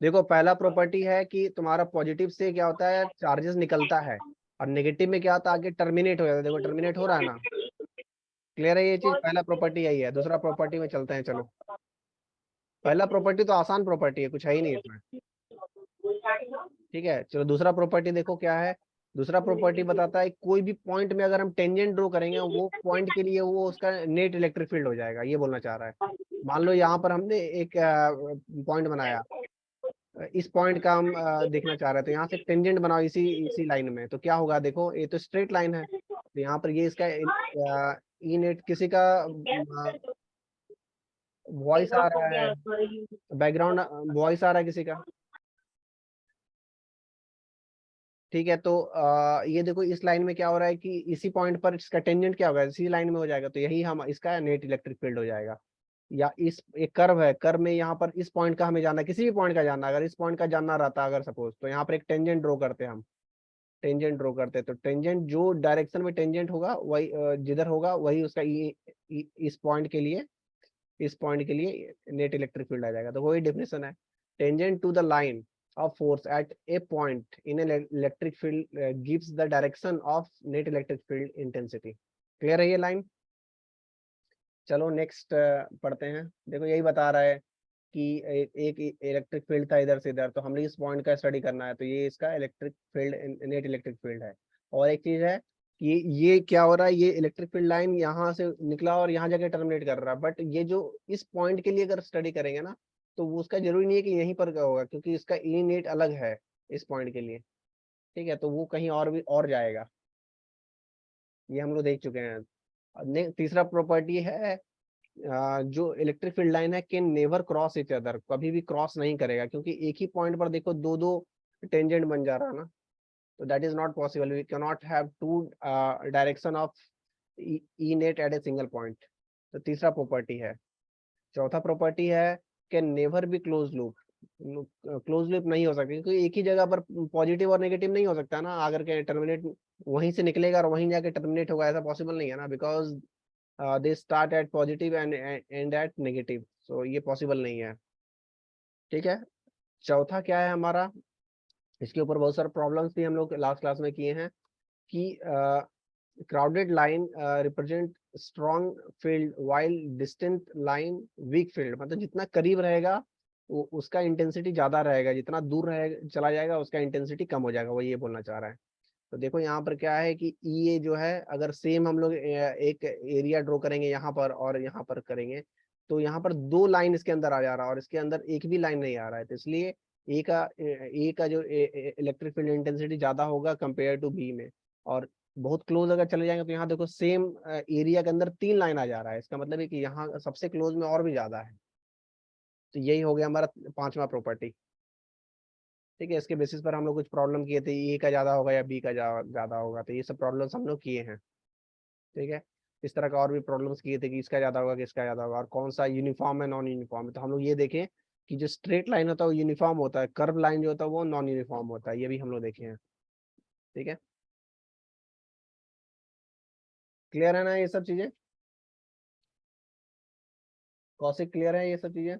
देखो पहला प्रॉपर्टी है कि तुम्हारा पॉजिटिव से क्या होता है, चार्जेस निकलता है, और नेगेटिव में क्या होता है, आगे टर्मिनेट हो जाता है। देखो टर्मिनेट हो रहा है ना, क्लियर है ये चीज, पहला प्रॉपर्टी यही है। दूसरा प्रॉपर्टी में चलते हैं, चलो। पहला प्रॉपर्टी तो आसान प्रॉपर्टी है, कुछ है ही नहीं इसमें, ठीक है। चलो दूसरा प्रॉपर्टी देखो क्या है। दूसरा प्रॉपर्टी बताता है कोई भी पॉइंट में अगर हम टेंजेंट ड्रॉ करेंगे, वो पॉइंट के लिए वो उसका नेट इलेक्ट्रिक फील्ड हो जाएगा, ये बोलना चाह रहा है। मान लो यहाँ पर हमने एक पॉइंट बनाया, इस पॉइंट का हम देखना चाह रहे थे, यहाँ से टेंजेंट बनाओ इसी इसी लाइन में, तो क्या होगा देखो, ये तो स्ट्रेट लाइन है, तो यहाँ पर ये इसका ई नेट किसी का वॉइस आ रहा है, बैकग्राउंड वॉइस आ रहा है किसी का, ठीक है। तो ये देखो इस लाइन में क्या हो रहा है कि इसी पॉइंट पर इसका टेंजेंट क्या होगा, इसी लाइन में हो जाएगा, तो यही हम इसका नेट इलेक्ट्रिक फील्ड हो जाएगा। या इस एक कर्व है, कर्व में यहाँ पर इस पॉइंट का हमें जानना है, किसी भी पॉइंट का जानना है, अगर इस पॉइंट का जानना रहता अगर सपोज, तो यहाँ पर एक टेंजेंट ड्रॉ करते हैं हम, टेंजेंट ड्रॉ करते हैं, तो टेंजेंट जो डायरेक्शन में टेंजेंट होगा वही जिधर होगा वही उसका इस पॉइंट के लिए, इस पॉइंट के लिए नेट इलेक्ट्रिक फील्ड आ जाएगा। तो वही डेफिनेशन है, tangent to the line of force at a point in an electric field gives the direction of net electric field intensity। Clear है ये लाइन। चलो नेक्स्ट पढ़ते हैं। देखो यही बता रहा है कि एक इलेक्ट्रिक फील्ड था इधर से इधर, तो हमें इस पॉइंट का स्टडी करना है, तो ये इसका electric field, net electric field है। और एक चीज है कि ये क्या हो रहा है, ये इलेक्ट्रिक फील्ड लाइन यहाँ से निकला और यहाँ जाके टर्मिनेट कर रहा है, बट ये जो इस पॉइंट के लिए अगर स्टडी करेंगे ना, तो वो उसका जरूरी नहीं है कि यहीं पर का होगा, क्योंकि इसका ई नेट अलग है इस पॉइंट के लिए, ठीक है, तो वो कहीं और भी और जाएगा, ये हम लोग देख चुके हैं। तीसरा प्रॉपर्टी है जो इलेक्ट्रिक फील्ड लाइन है can never cross each other, कभी भी क्रॉस नहीं करेगा, क्योंकि एक ही पॉइंट पर देखो दो दो टेंजेंट बन जा रहा है ना, तो that is not possible, we can not have two direction of E net at a single point. तो तीसरा प्रॉपर्टी है। चौथा प्रॉपर्टी है can never be close loop, close loop नहीं हो सकता, क्योंकि एक ही जगह पर पॉजिटिव और नेगेटिव नहीं हो सकता ना, अगर के टर्मिनेट वहीं से निकलेगा और वहीं जाके टर्मिनेट होगा, ऐसा पॉसिबल नहीं है ना, because they start at positive and end at negative, so ये पॉसिबल नहीं है, ठीक है। चौथा क्या है हमारा, इसके ऊपर बहुत सारे प्रॉब्लम्स भी हम लोग लास्ट क्लास में किए हैं कि crowded line represent strong field while distant line weak field, मतलब जितना करीब रहेगा उसका इंटेंसिटी ज्यादा रहेगा, जितना दूर रहे चला जाएगा उसका इंटेंसिटी कम हो जाएगा, वो ये बोलना चाह रहा है। तो देखो यहाँ पर क्या है कि ये जो है, अगर सेम हम लोग एक एरिया ड्रॉ करेंगे यहाँ पर और यहाँ पर करेंगे, तो यहाँ पर दो लाइन इसके अंदर आ जा रहा है और इसके अंदर एक भी लाइन नहीं आ रहा है, तो इसलिए ए का जो इलेक्ट्रिक फील्ड इंटेंसिटी ज्यादा होगा कंपेयर टू बी में। और बहुत क्लोज अगर चले जाएंगे, तो यहाँ देखो सेम एरिया के अंदर तीन लाइन आ जा रहा है, इसका मतलब है कि यहाँ सबसे क्लोज में और भी ज्यादा है। तो यही हो गया हमारा पांचवा प्रॉपर्टी, ठीक है। इसके बेसिस पर हम लोग कुछ प्रॉब्लम किए थे, ए का ज्यादा होगा या बी का ज्यादा होगा, तो ये सब प्रॉब्लम्स हम लोग किए हैं, ठीक है। इस तरह का और भी प्रॉब्लम्स किए थे कि इसका ज्यादा होगा कि इसका ज्यादा होगा, और कौन सा यूनिफॉर्म है नॉन यूनिफॉर्म है, तो हम लोग ये देखें कि जो स्ट्रेट लाइन होता है वो यूनिफॉर्म होता है, कर्व लाइन जो होता है वो नॉन यूनिफॉर्म होता है, ये भी हम लोग देखे हैं, ठीक है। क्लियर है ना ये सब चीजें, कौशिक क्लियर है ये सब चीजें?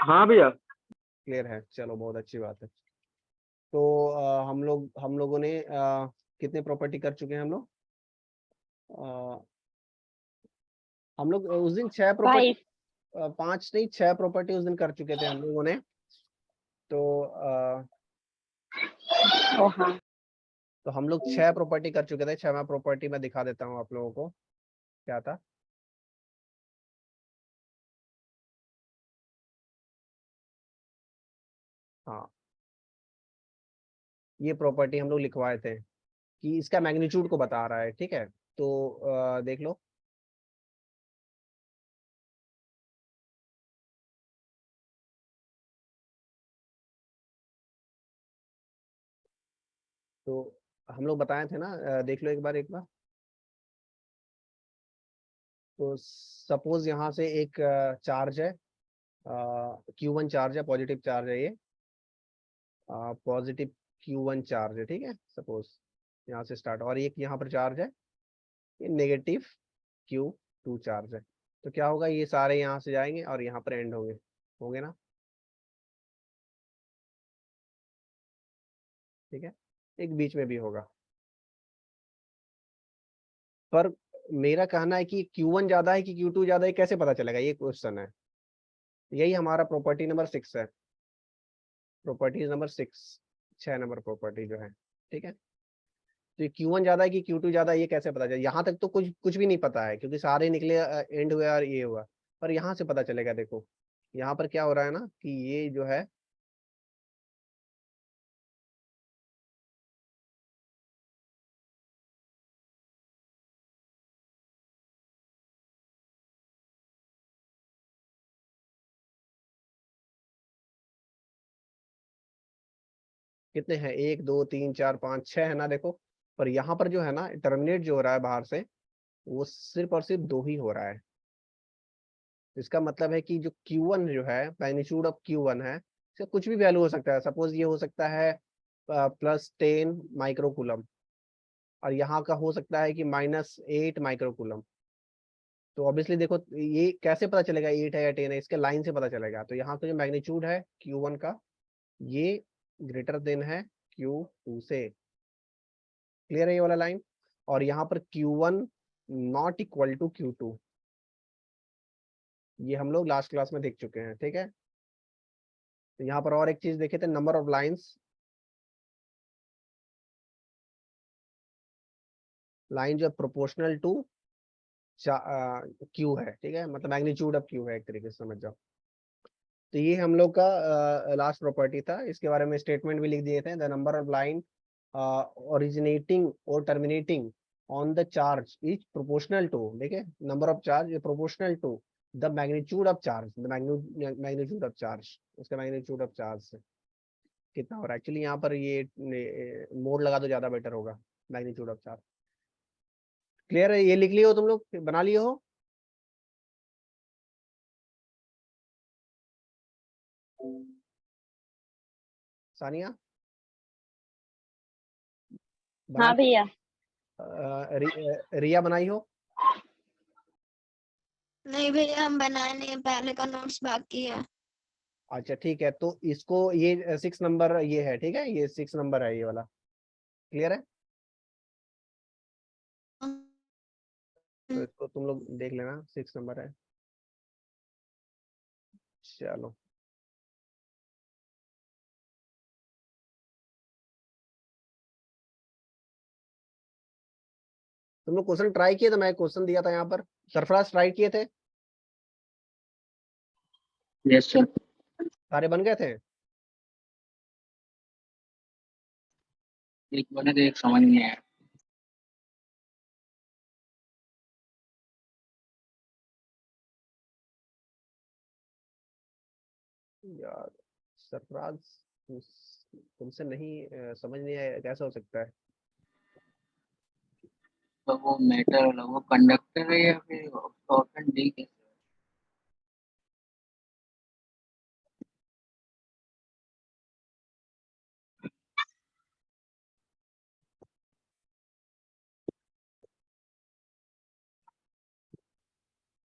हाँ भैया। क्लियर है, चलो बहुत अच्छी बात है। तो हम लोगों ने कितने प्रॉपर्टी कर चुके हैं हम लोग, अ, हम लोग उस दिन 6 प्रॉपर्टी, 5 नहीं 6 प्रॉपर्टी उस दिन कर चुके थे हम लोगों ने। तो हाँ तो हम लोग 6 प्रॉपर्टी कर चुके थे, 6वां प्रॉपर्टी मैं दिखा देता हूँ आप लोगों को क्या था। हाँ, ये प्रॉपर्टी हम लोग लिखवाए थे कि इसका मैग्नीट्यूड को बता रहा है, ठीक है। तो देख लो, तो हम लोग बताए थे ना, देख लो एक बार। तो सपोज यहाँ से एक चार्ज है, Q1 चार्ज है, पॉजिटिव चार्ज है ये, पॉजिटिव Q1 चार्ज है, ठीक है। सपोज यहाँ से स्टार्ट, और एक यहाँ पर चार्ज है, ये नेगेटिव Q2 चार्ज है। तो क्या होगा, ये सारे यहाँ से जाएंगे और यहाँ पर एंड होंगे, होंगे ना, ठीक है, एक बीच में भी होगा। पर मेरा कहना है कि Q1 ज्यादा है कि Q2 ज्यादा है, कैसे पता चलेगा, ये क्वेश्चन है। यही हमारा प्रॉपर्टी नंबर 6 है, प्रॉपर्टी नंबर 6, 6 नंबर प्रॉपर्टी जो है, ठीक है। तो Q1 ज्यादा है कि Q2 ज्यादा है, ये कैसे पता चले? यहाँ तक तो कुछ कुछ भी नहीं पता है, क्योंकि सारे निकले एंड हुआ और ये हुआ। पर यहाँ से पता चलेगा, देखो यहाँ पर क्या हो रहा है ना, कि ये जो है कितने हैं, 1 2 3 4 5 6 है ना, देखो। पर यहाँ पर जो है ना, टर्मिनेट जो हो रहा है बाहर से, वो सिर्फ और सिर्फ 2 ही हो रहा है। इसका मतलब है कि जो Q1 जो है, मैग्नीट्यूड ऑफ Q1 है, इसका कुछ भी वैल्यू हो सकता है। सपोज ये हो सकता है +10 माइक्रोकूलम, और यहाँ का हो सकता है कि -8 माइक्रोकूलम। तो ऑब्वियसली देखो, ये कैसे पता चलेगा 8 है या 10 है, इसके लाइन से पता चलेगा। तो यहाँ का जो मैग्नीट्यूड है Q1 का, ये ग्रेटर देन है Q2 से। क्लियर है ये वाला लाइन? और यहाँ पर Q1 not equal to Q2, ये हम लोग लास्ट क्लास में देख चुके हैं, ठीक है। तो यहाँ पर और एक चीज देखे थे, नंबर ऑफ लाइंस, लाइन जो प्रोपोर्शनल टू क्यू है, ठीक है, मतलब मैग्नीट्यूड ऑफ क्यू है, एक तरीके से समझ जाओ। तो ये हम लोग का लास्ट प्रॉपर्टी था। इसके बारे में स्टेटमेंट भी लिख दिए थे, the number of line originating और terminating on the charge is proportional to, देखिए, number of charge is proportional to the magnitude of charge, the magnitude of charge, उसका मैग्नीट्यूड ऑफ चार्ज से कितना हो रहा है। एक्चुअली यहाँ पर ये मोड लगा दो, ज्यादा बेटर होगा, मैग्नीट्यूड ऑफ चार्ज। क्लियर है? ये लिख लियो, तुम लोग बना लिए हो? सानिया बना हाँ भैया। रिया बनाई हो? नहीं भैया, हम बनाए नहीं, पहले का नोट्स बाकी है। अच्छा ठीक है, तो इसको ये 6 नंबर ये है, ठीक है, ये 6 नंबर है ये वाला। क्लियर है? तो इसको तुम लोग देख लेना, 6 नंबर है। चलो, तुम लोग क्वेश्चन ट्राई किए थे, मैं क्वेश्चन दिया था यहाँ पर, सरफराज ट्राई किए थे? Yes sir. सारे बन गए थे? एक बने तो एक समझ नहीं आया। यार सरफराज, तुमसे नहीं समझ नहीं आया, कैसा हो सकता है? तो वो मेटल वाला वो कंडक्टर है या फिर ऑप्शन डी कैसे?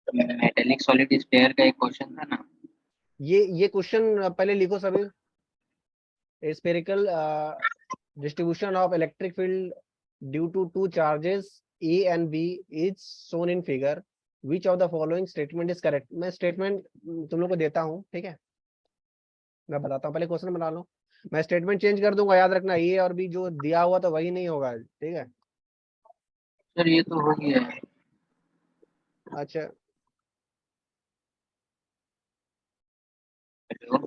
मेटेलिक सॉलिड स्फीयर का एक क्वेश्चन था ना। ये क्वेश्चन पहले लिखो सभी। Spherical distribution of electric field due to two charges A and B is shown in figure. Which of the following statement is correct? मैं स्टेटमेंट तुम लोग को देता हूँ, ठीक है, मैं बताता हूँ, पहले क्वेश्चन बना लो। मैं स्टेटमेंट चेंज कर दूंगा, याद रखना, ए और बी जो दिया हुआ तो वही नहीं होगा, ठीक है। सर ये तो हो गया है। अच्छा, हेलो,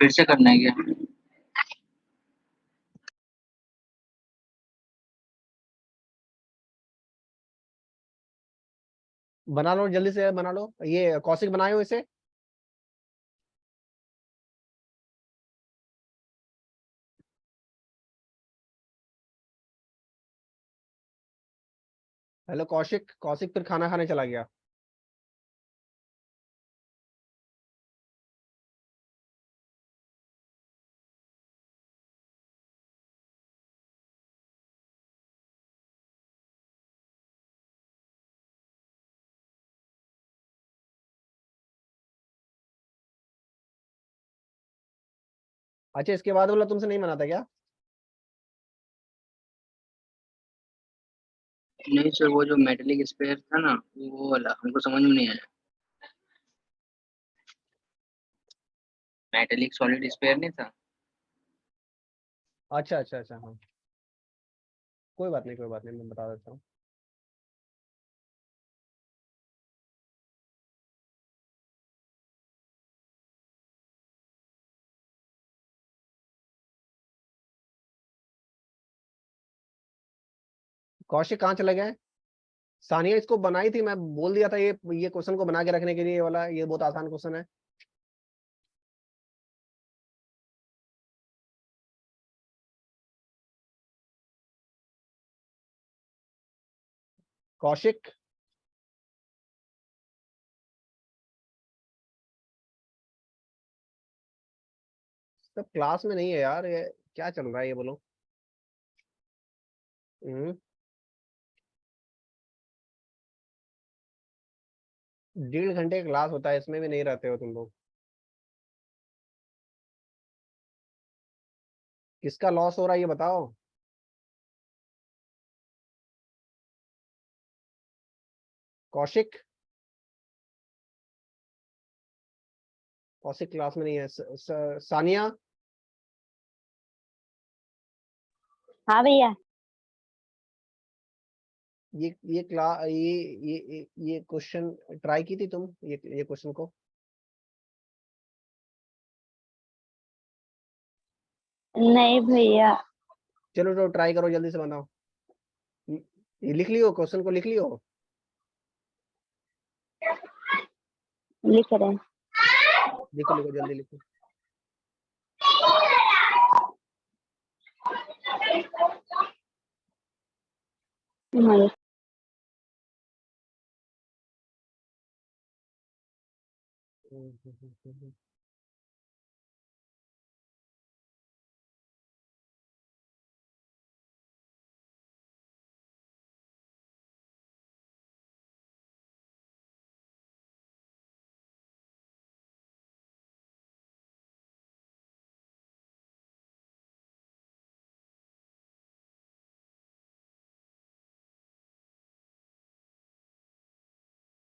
फिर से करना है क्या? बना लो जल्दी से, बना लो, ये कौशिक बनाए हो इसे। हेलो कौशिक, कौशिक फिर खाना खाने चला गया। अच्छा, इसके बाद वाला तुमसे नहीं बना था क्या? नहीं सर, वो जो मेटेलिक स्पेयर था ना, वो वाला हमको समझ में नहीं आया। मेटेलिक सॉलिड स्पेयर नहीं था। अच्छा अच्छा अच्छा, हाँ कोई बात नहीं, कोई बात नहीं, मैं बता देता हूँ। कौशिक कहाँ चले गए? सानिया इसको बनाई थी, मैं बोल दिया था ये क्वेश्चन को बना के रखने के लिए, ये वाला ये बहुत आसान क्वेश्चन है। कौशिक, सब क्लास में नहीं है यार, ये क्या चल रहा है ये बोलो। हम्म, 1.5 घंटे का क्लास होता है, इसमें भी नहीं रहते हो तुम लोग। किसका लॉस हो रहा है ये बताओ। कौशिक, कौशिक क्लास में नहीं है। सानिया, हाँ भैया। ये क्लास ये क्वेश्चन ट्राई की थी तुम, ये क्वेश्चन को? नहीं भैया। चलो तो ट्राई करो, जल्दी से बताओ। ये लिख लियो, क्वेश्चन को लिख लियो। लिख रहे हैं। लिखो लिखो, जल्दी लिखो। नहीं।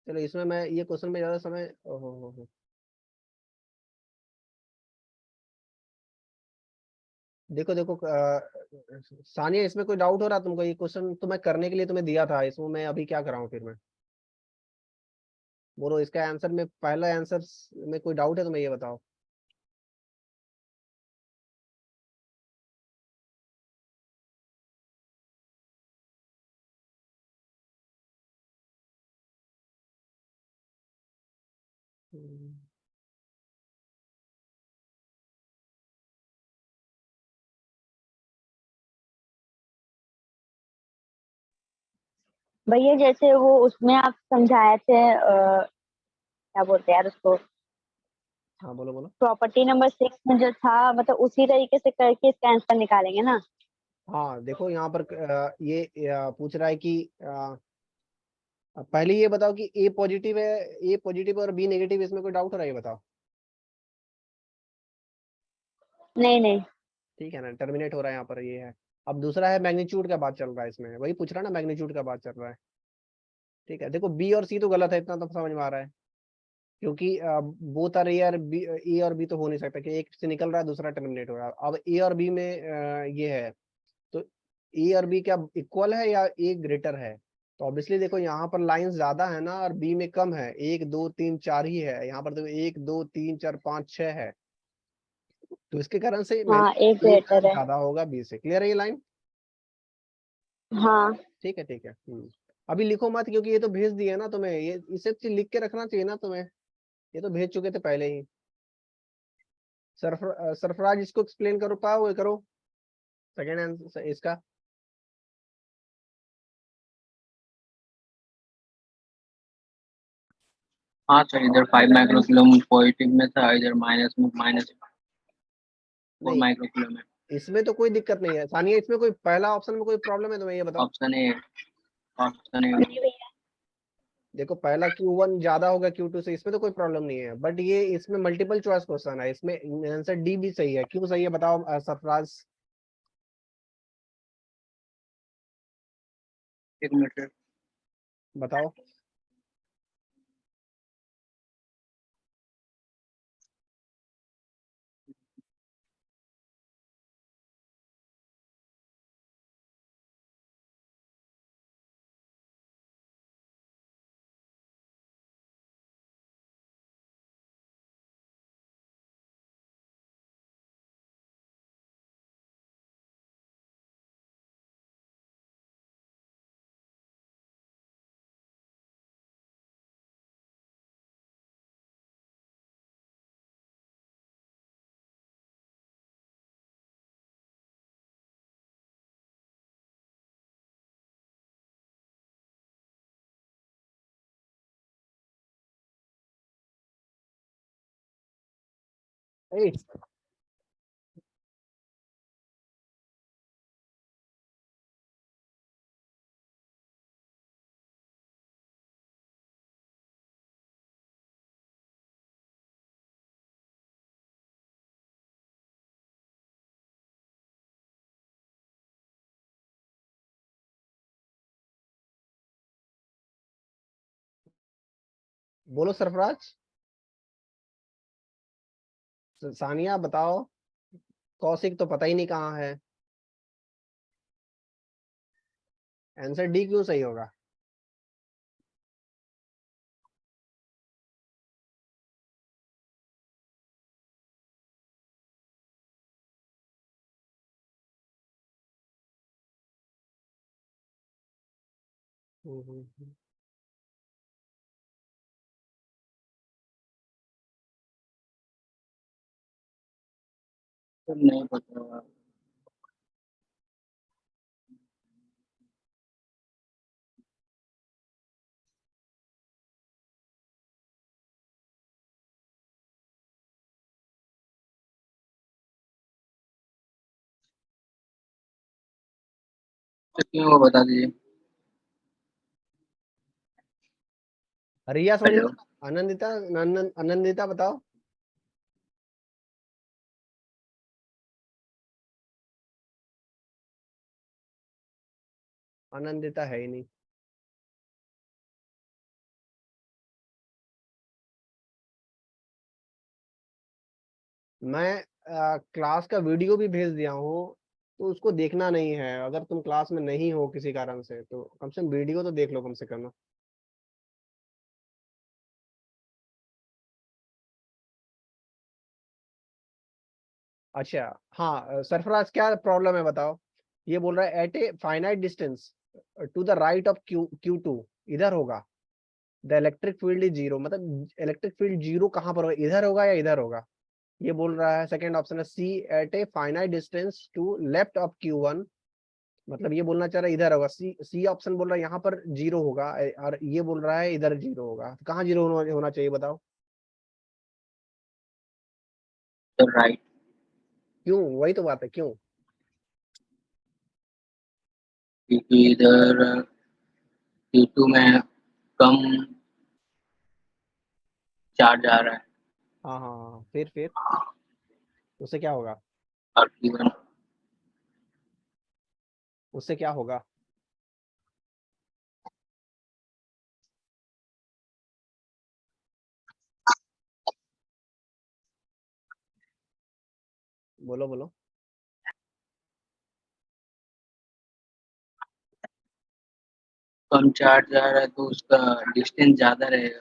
चलो इसमें मैं ये क्वेश्चन में ज्यादा समय, हो। देखो देखो, सानिया इसमें कोई डाउट हो रहा तुमको? ये क्वेश्चन तो मैं करने के लिए तुम्हें दिया था, इसमें मैं अभी क्या कराऊं फिर मैं? बोलो, इसका आंसर में पहला आंसर में कोई डाउट है तुम्हें, ये बताओ। भैया जैसे वो उसमें आप समझाए थे क्या बोलते हैं यार उसको, हाँ बोलो बोलो। प्रॉपर्टी नंबर 6 में जो था, मतलब उसी तरीके से करके इसका आंसर निकालेंगे ना? हाँ देखो यहाँ पर ये पूछ रहा है कि पहले ये बताओ कि ए पॉजिटिव है, ए पॉजिटिव और बी नेगेटिव, इसमें कोई डाउट हो रहा है ये बताओ। नहीं नहीं। ठीक है ना, टर्मिनेट हो रहा है यहाँ पर, ये है। अब दूसरा है मैग्नीट्यूड का बात चल रहा है, इसमें वही पूछ रहा है ना, मैग्नीट्यूड का बात चल रहा है। ठीक है, देखो बी और सी तो गलत है, इतना तो समझ में आ रहा है, क्योंकि बोथ आर ए और बी, ए और बी तो हो नहीं सकता कि एक से निकल रहा है दूसरा टर्मिनेट हो रहा है। अब ए और बी में ये है, तो ए और बी क्या इक्वल है या ए ग्रेटर है? तो ऑब्वियसली देखो यहाँ पर लाइन ज्यादा है ना, और बी में कम है, 1 2 3 4 ही है, यहाँ पर देखो 1 2 3 4 5 6 है, तो इसके कारण से हाँ एक ए बेहतर है। ज्यादा होगा बी से। क्लियर है ये लाइन? हाँ। ठीक है ठीक है। अभी लिखो मत, क्योंकि ये तो भेज दिया ना तुम्हें, ये इसे लिख के रखना चाहिए ना तुम्हें, ये तो भेज चुके थे पहले ही। सरफराज इसको एक्सप्लेन करो, पाओ करो सेकेंड आंसर इसका। हाँ सर, इधर 5 माइक्रोकूलम पॉजिटिव में था, इधर माइनस 4 नहीं, माइक्रोकूलम में। इसमें तो कोई दिक्कत नहीं है सानिया, इसमें कोई पहला ऑप्शन में कोई प्रॉब्लम है तुम्हें, ये बताओ। Option A, option A. नहीं भैया। देखो पहला Q1 ज्यादा होगा Q2 से, इसमें तो कोई प्रॉब्लम नहीं है, बट ये इसमें मल्टीपल चॉइस क्वेश्चन है, इसमें आंसर डी भी सही है। क्यों सही है बताओ सरफराज? एक मिनट। बताओ। ए, बोलो सरफराज। सानिया बताओ। कौशिक तो पता ही नहीं कहाँ है। आंसर डी क्यों सही होगा? हम्म। नहीं पता। तो क्यों वो बता दीजिए। रिया सोनी, हेलो। आनंदिता, आनंदिता बताओ। आनंदिता है ही नहीं। मैं क्लास का वीडियो भी भेज दिया हूँ, तो उसको देखना नहीं है। अगर तुम क्लास में नहीं हो किसी कारण से, तो कम से कम वीडियो तो देख लो कम से कम। अच्छा। हाँ सरफराज क्या प्रॉब्लम है बताओ। ये बोल रहा है at a finite distance to the right of Q2 इधर होगा the electric field is zero. मतलब इलेक्ट्रिक फील्ड जीरो कहाँ पर होगा, इधर होगा या इधर होगा? ये बोल रहा है सेकंड ऑप्शन है C, at a finite distance to left of Q1। मतलब ये बोलना चाह रहा है इधर होगा। सी ऑप्शन बोल रहा है यहाँ पर जीरो होगा, और ये बोल रहा है इधर जीरो होगा। तो कहाँ जीरो होना चाहिए बताओ? तो राइट। क्यों? वही तो बात है, क्यों? क्योंकि इधर Q2 में कम चार्ज आ रहा है। हाँ हाँ हाँ, फिर उससे क्या होगा? और Q1 उससे क्या होगा? बोलो बोलो। कम चार्ज आ रहा है तो उसका डिस्टेंस ज्यादा रहेगा।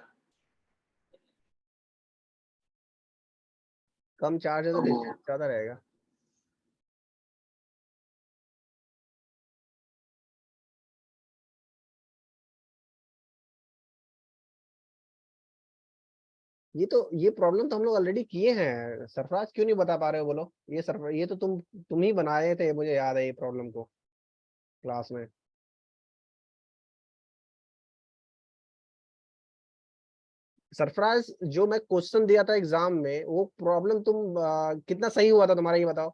कम चार्ज है तो तो डिस्टेंस ज्यादा रहेगा। ये प्रॉब्लम तो हम लोग ऑलरेडी किए हैं सरफराज, क्यों नहीं बता पा रहे हो बोलो? ये सरफराज, ये तो तुम ही बनाए थे, मुझे याद है ये प्रॉब्लम को क्लास में। सरफराज जो मैं क्वेश्चन दिया था एग्जाम में, वो प्रॉब्लम तुम कितना सही हुआ था तुम्हारा ये बताओ।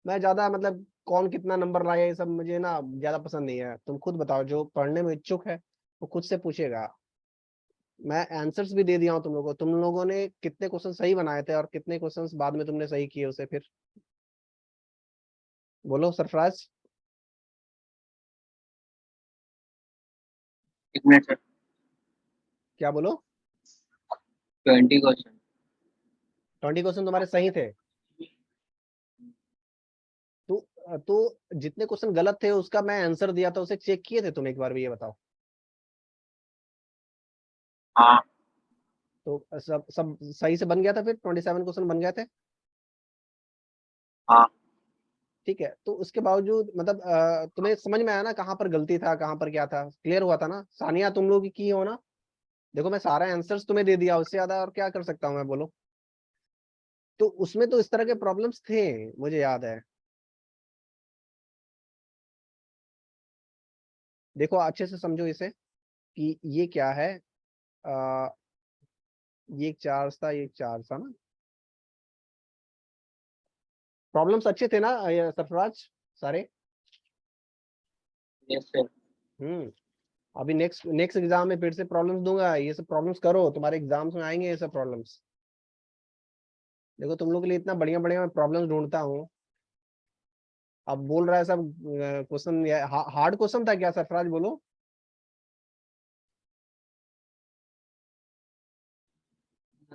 मैं ज्यादा मतलब कौन कितना नंबर लाया ये सब मुझे ना ज्यादा पसंद नहीं है। तुम खुद बताओ, जो पढ़ने में इच्छुक है वो खुद से पूछेगा। मैं आंसर्स भी दे दिया हूँ तुम लोगों को। तुम लोगों ने कितने क्वेश्चन सही बनाए थे और कितने क्वेश्चंस बाद में तुमने सही किए उसे, फिर बोलो सरफराज। 1 minute sir. क्या बोलो? 20 क्वेश्चन। 20 क्वेश्चन तुम्हारे सही थे। तो जितने क्वेश्चन गलत थे उसका मैं आंसर दिया था, उसे चेक किए थे तुम एक बार भी, ये बताओ। हाँ तो सब सब सही से बन गया था, फिर 27 क्वेश्चन बन गए थे। हाँ। ठीक है, तो उसके बावजूद मतलब तुम्हें समझ में आया ना कहाँ पर गलती था, कहाँ पर क्या था, क्लियर हुआ था ना? सानिया तुम लोग की हो ना? देखो मैं सारा आंसर्स तुम्हें दे दिया, उससे ज्यादा और क्या कर सकता हूँ मैं, बोलो। तो उसमें तो इस तरह के प्रॉब्लम्स थे, मुझे याद है। देखो अच्छे से समझो इसे कि ये क्या है। आ, ये एक चार्ज था, ये एक चार्ज था ना। प्रॉब्लम्स अच्छे थे ना ये सरफराज सारे? Yes sir. अभी नेक्स्ट नेक्स्ट एग्जाम में फिर से प्रॉब्लम्स दूंगा, ये सब प्रॉब्लम्स करो, तुम्हारे एग्जाम्स में आएंगे ये सब प्रॉब्लम्स। देखो तुम लोग के लिए इतना बढ़िया बढ़िया मैं प्रॉब्लम्स ढूंढता हूँ। अब बोल रहा है सब क्वेश्चन हार्ड क्वेश्चन था क्या सरफराज, बोलो?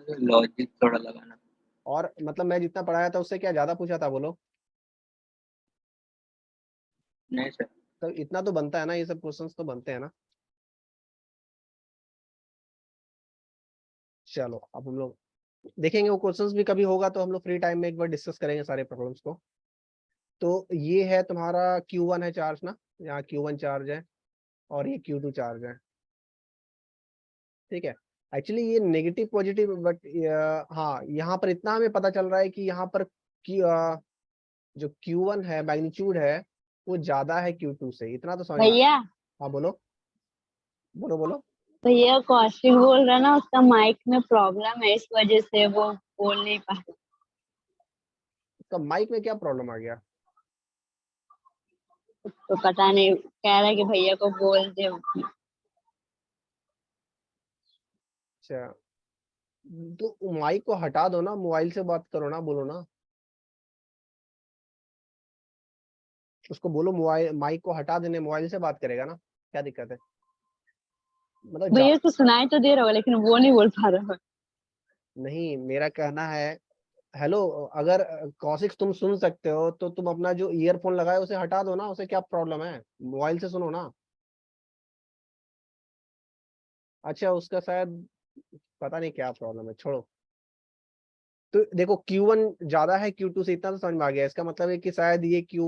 लॉजिक थोड़ा लगाना। और मतलब मैं जितना पढ़ाया था उससे क्या ज्यादा पूछा था, बोलो? नहीं सर। तो इतना तो बनता है ना, ये सब क्वेश्चंस तो बनते हैं ना। चलो अब हम लोग देखेंगे वो क्वेश्चंस भी, कभी होगा तो हम लोग फ्री टाइम में एक बार डिस्कस करेंगे सारे प्रॉब्लम्स को। तो ये है तुम्हारा Q1 है चार्ज ना, यहाँ Q1 चार्ज है और ये Q2 चार्ज है। ठीक है, एक्चुअली ये नेगेटिव पॉजिटिव, बट हाँ यहाँ पर इतना हमें पता चल रहा है कि यहाँ पर जो Q1 है मैग्नीट्यूड है वो ज्यादा है Q2 से, इतना तो समझ में भैया हाँ बोलो, बोलो बोलो। भैया कौशिक बोल रहा ना उसका माइक में प्रॉब्लम है, इस वजह से वो बोल नहीं पा। तो माइक में क्या प्रॉब्लम आ गया? तो पता नहीं, कह रहा है कि भैया को बोल दे। अच्छा, तो माइक को हटा दो ना, मोबाइल से बात करो ना, बोलो ना उसको, बोलो मोबाइल माइक को हटा देने, मोबाइल से बात करेगा ना, क्या दिक्कत है? मतलब भैया को सुनाई तो दे रहा हो लेकिन वो नहीं बोल पा रहा। नहीं, मेरा कहना है हेलो, अगर कौशिक तुम सुन सकते हो तो तुम अपना जो ईयरफोन लगाए उसे हटा दो ना, उसे क्या प्रॉब्लम है, मोबाइल से सुनो ना। अच्छा उसका शायद पता नहीं क्या प्रॉब्लम है, छोड़ो। तो देखो Q1 ज्यादा है Q2 से, इतना तो समझ में आ गया, इसका मतलब है कि शायद ये Q1